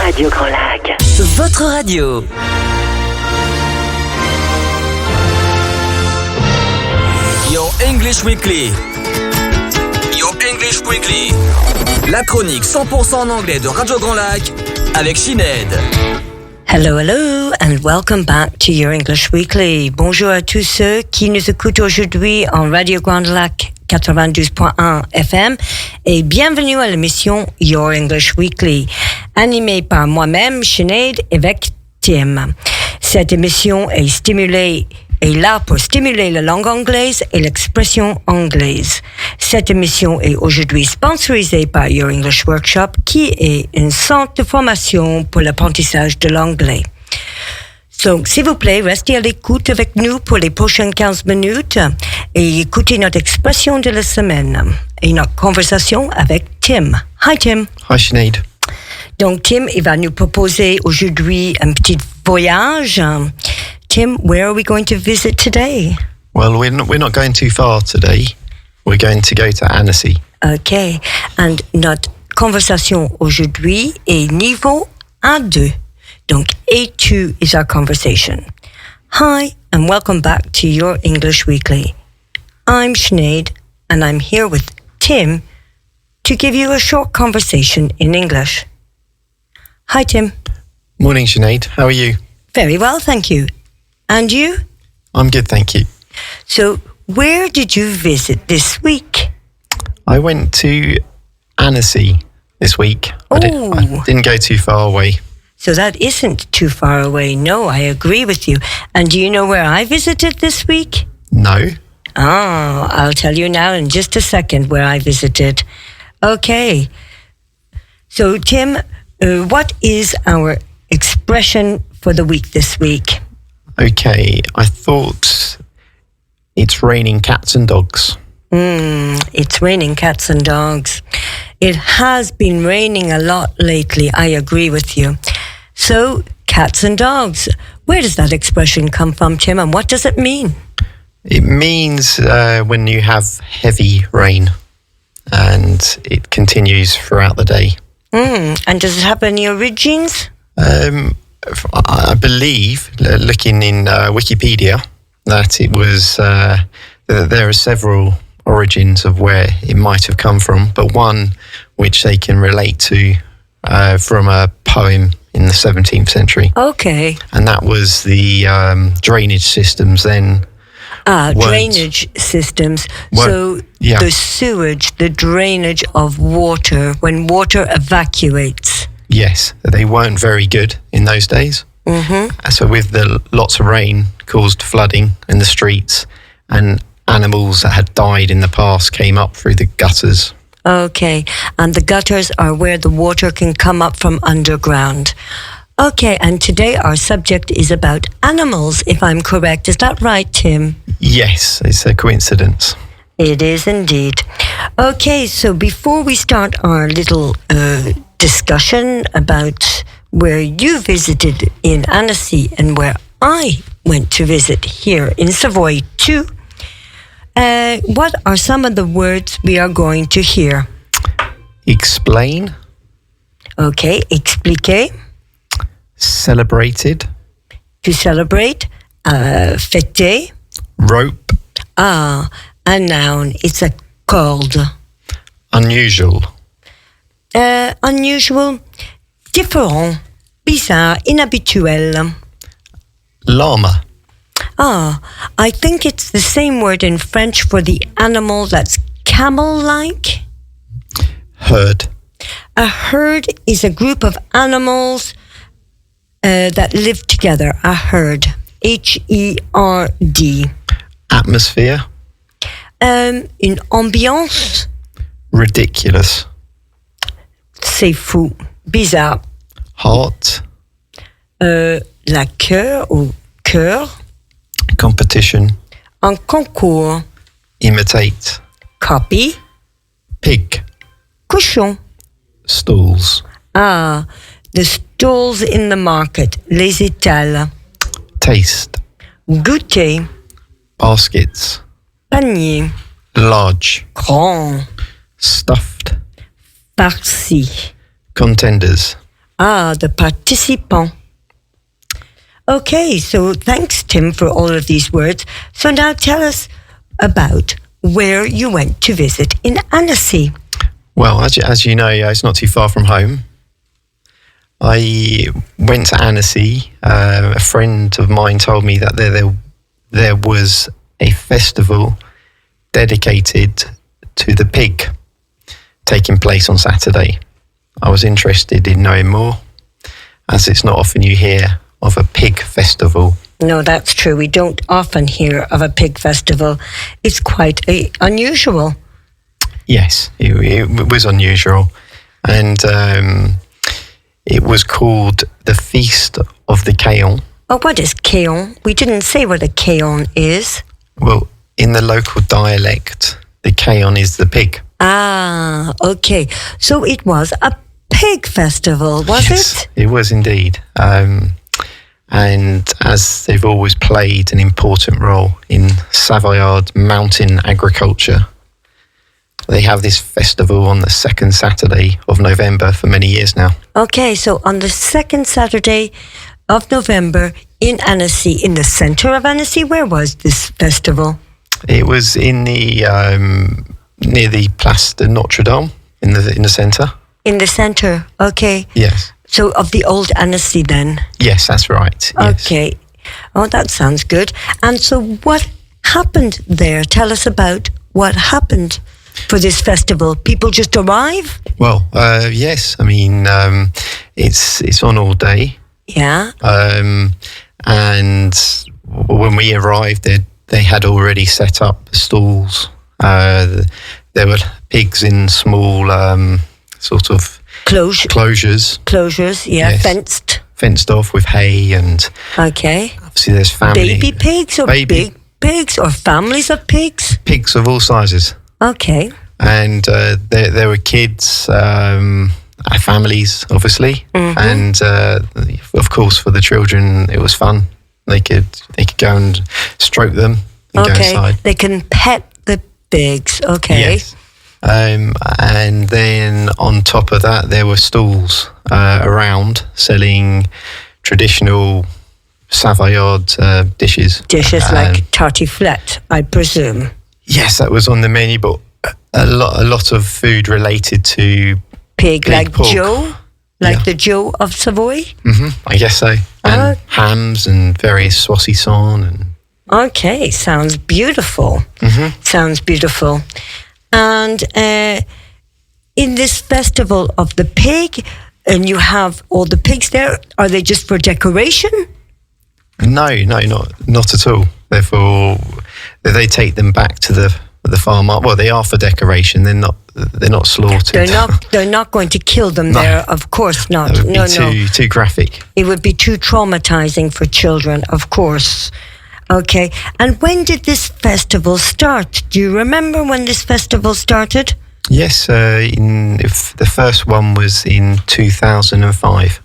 Radio Grand Lac. Votre radio. Your English Weekly. Your English Weekly. La chronique 100% en anglais de Radio Grand Lac avec Sinead. Hello, hello, and welcome back to Your English Weekly. Bonjour à tous ceux qui nous écoutent aujourd'hui en Radio Grand Lac 92.1 FM et bienvenue à l'émission Your English Weekly, animée par moi-même, Sinead, et avec Tim. Cette émission est là pour stimuler la langue anglaise et l'expression anglaise. Cette émission est aujourd'hui sponsorisée par Your English Workshop, qui est un centre de formation pour l'apprentissage de l'anglais. Donc, s'il vous plaît, restez à l'écoute avec nous pour les prochaines 15 minutes et écoutez notre expression de la semaine et notre conversation avec Tim. Hi, Tim. Hi, Sinead. Donc, Tim, il va nous proposer aujourd'hui un petit voyage. Tim, where are we going to visit today? Well, we're not going too far today. We're going to go to Annecy. Okay. And notre conversation aujourd'hui est niveau A2. Donc, A2 is our conversation. Hi, and welcome back to Your English Weekly. I'm Sinead, and I'm here with Tim to give you a short conversation in English. Hi, Tim. Morning, Sinead. How are you? Very well, thank you. And you? I'm good, thank you. So, where did you visit this week? I went to Annecy this week. I didn't go too far away. So that isn't too far away. No, I agree with you. And do you know where I visited this week? No. Oh, I'll tell you now in just a second where I visited. Okay. So, Tim, what is our expression for the week this week? Okay, I thought it's raining cats and dogs. It's raining cats and dogs. It has been raining a lot lately, I agree with you. So, cats and dogs. Where does that expression come from, Tim, and what does it mean? It means when you have heavy rain and it continues throughout the day. And does it have any origins? I believe, looking in Wikipedia, that it was, there are several origins of where it might have come from, but one which they can relate to from a poem in the 17th century. Okay. And that was the drainage systems then. Drainage systems. So the sewage, the drainage of water, when water evacuates. Yes, they weren't very good in those days. Mm-hmm. So with the lots of rain caused flooding in the streets, and animals that had died in the past came up through the gutters. Okay, and the gutters are where the water can come up from underground. Okay, and today our subject is about animals, if I'm correct. Is that right, Tim? Yes, it's a coincidence. It is indeed. Okay, so before we start our little discussion about where you visited in Annecy and where I went to visit here in Savoy too, what are some of the words we are going to hear? Explain. Okay, expliquer. Celebrated. To celebrate. Fêter. Rope. A noun. It's a corde. Unusual. Unusual. Différent. Bizarre. Inhabituel. Llama. I think it's the same word in French for the animal that's camel-like. Herd. A herd is a group of animals that live together. A herd. H-E-R-D. Atmosphere. Une ambiance. Ridiculous. C'est fou. Bizarre. Heart. La cœur ou cœur. Competition. Un concours. Imitate. Copy. Pig. Cochon. Stalls. The stalls in the market. Les étals. Taste. Goûter. Baskets. Panier. Large. Grand. Stuffed. Farci. Contenders. Ah, the participants. Okay, so thanks, Tim, for all of these words. So now tell us about where you went to visit in Annecy. Well, as you know, it's not too far from home. I went to Annecy. A friend of mine told me that there was a festival dedicated to the pig taking place on Saturday. I was interested in knowing more, as it's not often you hear of a pig festival. No, that's true. We don't often hear of a pig festival. It's quite unusual. Yes, it was unusual. And it was called the Feast of the Caon. Oh, what is Caon? We didn't say what a Caon is. Well, in the local dialect, the Caon is the pig. Ah, okay. So it was a pig festival, was Yes, it? It was indeed. And as they've always played an important role in Savoyard mountain agriculture, they have this festival on the second Saturday of November for many years now. Okay, so on the second Saturday of November in Annecy, in the centre of Annecy, where was this festival? It was in the near the Place de Notre Dame in the centre. In the centre, okay. Yes. So of the old Annecy then? Yes, that's right. Yes. Okay. Oh, that sounds good. And so what happened there? Tell us about what happened for this festival. People just arrive? Well, yes. I mean, it's on all day. Yeah. And when we arrived, they had already set up stalls. There were pigs in small sort of closures. Closures, yeah, Yes. fenced off with hay, and Okay. obviously there's family. Baby pigs or big pigs or families of pigs? Pigs of all sizes. Okay. And there were kids, families, obviously, and of course for the children it was fun. They could go and stroke them and go Okay. inside. They can pet the pigs. Okay. Yes. And then on top of that, there were stalls around selling traditional Savoyard dishes. Dishes like tartiflette, I presume. Yes, that was on the menu, but a lot of food related to Pig like pork. Joe? Like Yeah. the Joe of Savoy? I guess so. And hams and various saucissons and Okay, sounds beautiful. Sounds beautiful. And in this festival of the pig, and you have all the pigs there, are they just for decoration? No, not at all. Therefore, they take them back to the farm. Well, they are for decoration. They're not slaughtered. They're not going to kill them there, of course not. That would be too graphic. It would be too traumatizing for children, of course. Okay. And when did this festival start? Do you remember when this festival started? Yes, if the first one was in 2005.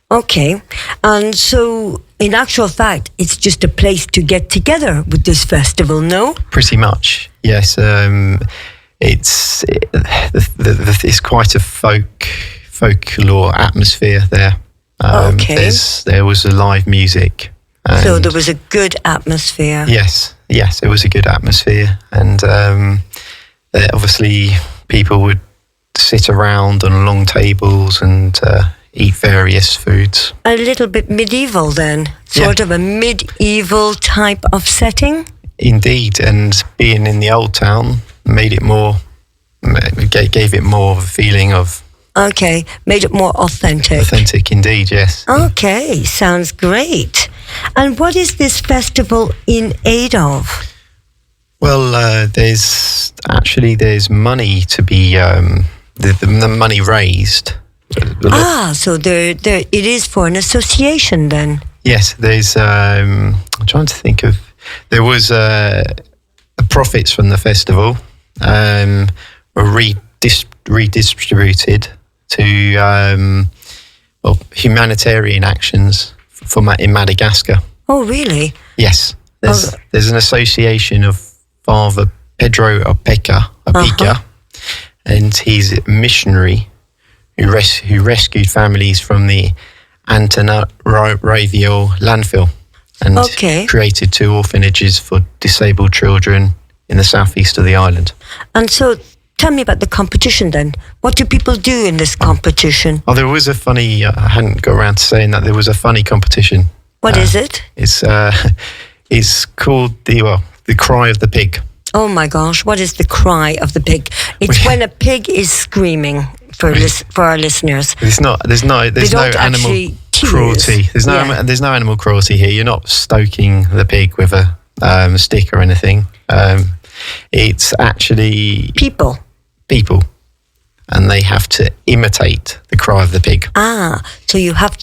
Okay. And so, in actual fact, it's just a place to get together with this festival, no? Pretty much, yes. It's quite a folklore atmosphere there. Okay. There was a live music. So there was a good atmosphere. Yes, it was a good atmosphere, and obviously people would sit around on long tables and eat various foods. A little bit medieval then, sort of a medieval type of setting. Indeed, and being in the old town gave it more of a feeling of. Okay, made it more authentic. Authentic indeed, yes. Okay, sounds great. And what is this festival in aid of? Well, there's money to be the money raised. So there it is for an association then. Yes, there's. I'm trying to think of. There was the profits from the festival were redistributed to humanitarian actions in Madagascar. Oh, really? Yes, there's an association of Father Pedro Opeka, and he's a missionary who rescued families from the Antananarivo landfill and created 2 orphanages for disabled children in the southeast of the island. And so, tell me about the competition then. What do people do in this competition? Oh, there was a funny, I hadn't got around to saying that, there was a funny competition. What is it? It's called the Cry of the Pig. Oh my gosh, what is the cry of the pig? It's when a pig is screaming for our listeners. There's no animal cruelty. There's no animal cruelty here. You're not stoking the pig with a stick or anything. It's actually people, and they have to imitate the cry of the pig. So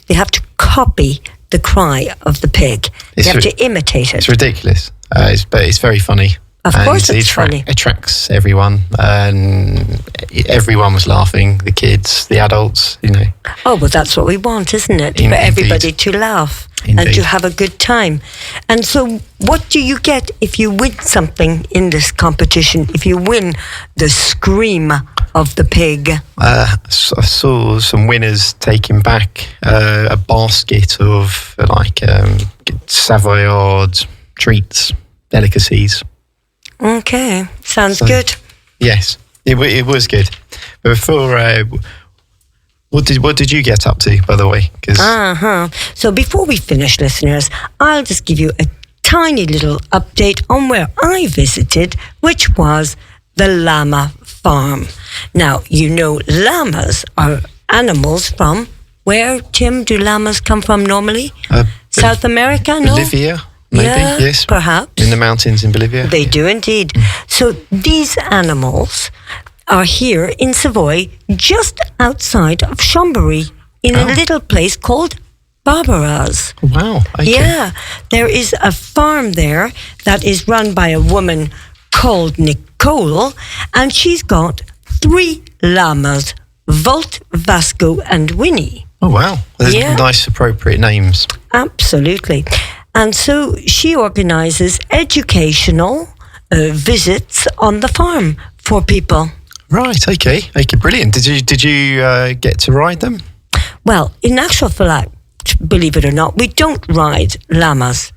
they have to copy the cry of the pig. They have to imitate it. It's ridiculous, but it's very funny. Of course it's funny. It attracts everyone, and everyone was laughing, the kids, the adults, Oh, but that's what we want, isn't it? For everybody to laugh and to have a good time. And so what do you get if you win something in this competition, if you win the scream of the pig? I saw some winners taking back a basket of Savoyard treats, delicacies. Okay, sounds good. Yes, it was good. But before, what did you get up to, by the way? So before we finish, listeners, I'll just give you a tiny little update on where I visited, which was the llama farm. Now, llamas are animals from where, Tim, do llamas come from normally? South America, no? Bolivia. Maybe, yes. Perhaps. In the mountains in Bolivia. They do indeed. So these animals are here in Savoy, just outside of Chambéry, in a little place called Barbaras. Wow. Okay. Yeah. There is a farm there that is run by a woman called Nicole, and she's got 3 llamas, Volt, Vasco, and Winnie. Oh, wow. There's nice, appropriate names. Absolutely. And so she organizes educational visits on the farm for people. Right, okay, brilliant. Did you get to ride them? Well, in actual fact, believe it or not, we don't ride llamas.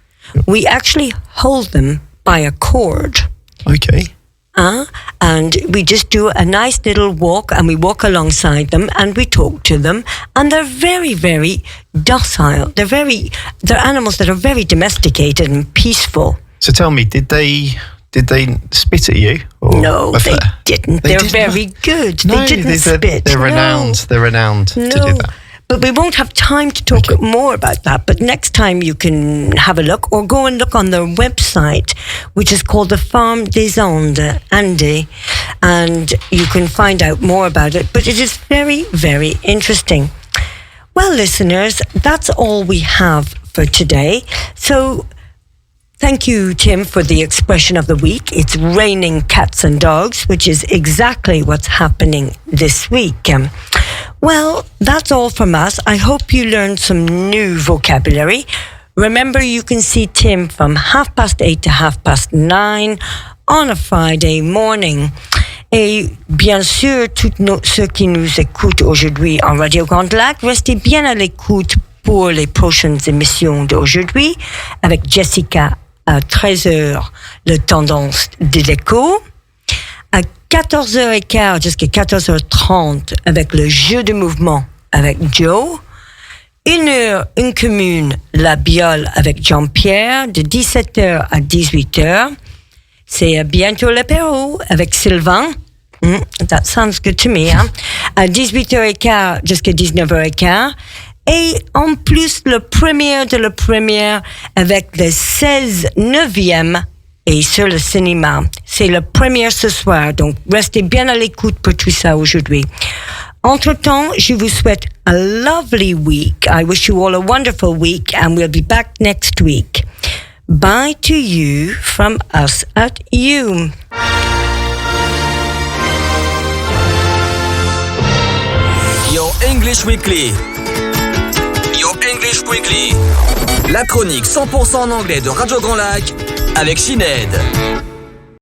We actually hold them by a cord. Okay. And we just do a nice little walk, and we walk alongside them and we talk to them, and they're very, very docile. They're animals that are very domesticated and peaceful. So tell me, did they spit at you? No, they didn't. They're very good. No, they didn't spit. They're renowned to do that. But we won't have time to talk more about that. But next time you can have a look, or go and look on their website, which is called the Farm des Andes, and you can find out more about it. But it is very, very interesting. Well, listeners, that's all we have for today. So thank you, Tim, for the expression of the week. It's raining cats and dogs, which is exactly what's happening this week. Well, that's all from us. I hope you learned some new vocabulary. Remember, you can see Tim from 8:30 to 9:30 on a Friday morning. Et bien sûr, tous ceux qui nous écoutent aujourd'hui en Radio Grand Lac, restez bien à l'écoute pour les prochaines émissions d'aujourd'hui avec Jessica à 13h, le tendance de l'écho. À 14h15 jusqu'à 14h30 avec le jeu de mouvement avec Joe. 1h, une commune, la biole avec Jean-Pierre, de 17h à 18h. C'est bientôt l'apéro avec Sylvain. That sounds good to me. Hein? À 18h15 jusqu'à 19h15. Et en plus, le premier de la première avec le 16/9e et sur le cinéma. C'est le premier ce soir, donc restez bien à l'écoute pour tout ça aujourd'hui. Entre-temps, je vous souhaite a lovely week. I wish you all a wonderful week, and we'll be back next week. Bye to you from us at you. Your English Weekly. Your English Weekly. La chronique 100% en anglais de Radio Grand Lac avec Sinead.